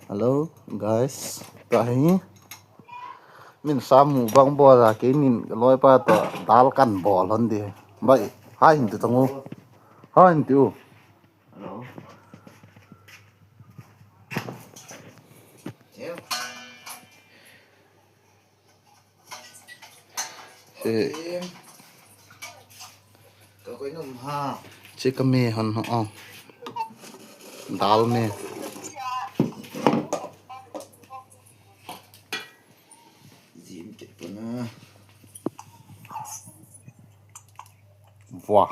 Hello guys, tahi min samu bang bola ke min loi pa to dal kan bol hon di bai ha hin tu tangu ha hin tu Hello. Có cái nôm ha. che ka me hon ho dal me Dìm chết bữa nè. wow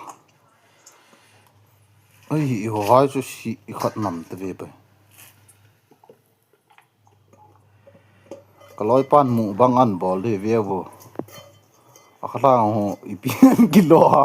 ai ho ha chu si khat nam te ve bai ka loi pan mu bang an bol de ve wo akhala ho ipian kilo ha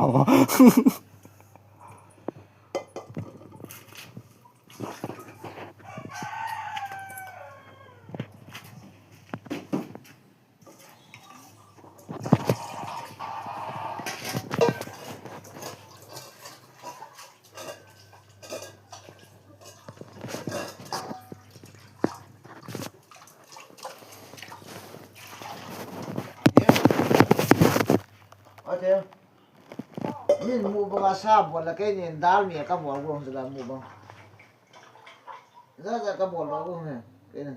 Thế. Mình mua bông sa bột là cái nhìn đal mía các bột luôn rồi là mua bông. Ra các bột đó luôn này. Cái này.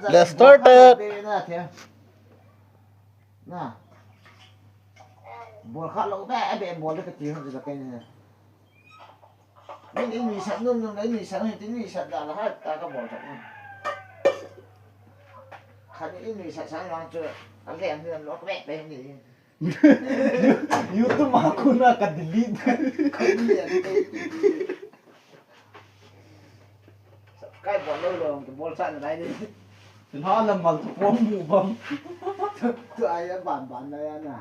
Let's start it. Nè thế. Nè. Bột khác lỗ bé bé bột cái tiếng rồi là cái này. Mình đi sẵn luôn đấy mình sẵn thì tính sẵn là hết ta các bột luôn. Khánh đi mình sẵn lòng chưa. Anh em thì nó có vẻ bên gì. YouTube aku nak akan delete. Cái bột lâu rồi, cái bột sẵn ở đây đi. Nó là mặc phong mũ bông. Tụi ai bản đây anh à.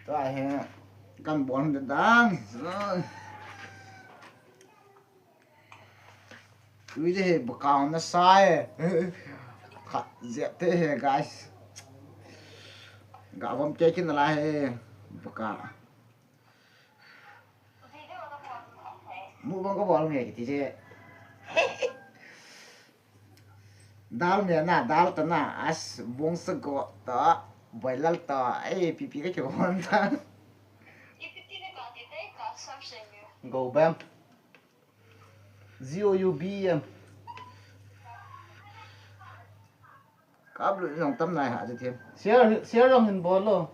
Tụi ai hả? Căn bột được đáng. Cứ gì bộ cao nó sai. Khát dẹp thế hề guys. Gạo bông chơi trên là lại bộ cao. Mũ bông có bột nghề thì chứ. Dal mẹ nà dal tao nà as bông sơ gọ tao bày lal tao ấy pipi cái chỗ hoàn ta. Go bam. ZOUBM. Cáp lưỡi lòng tâm này hả chứ thêm. Share lòng hình bol lo.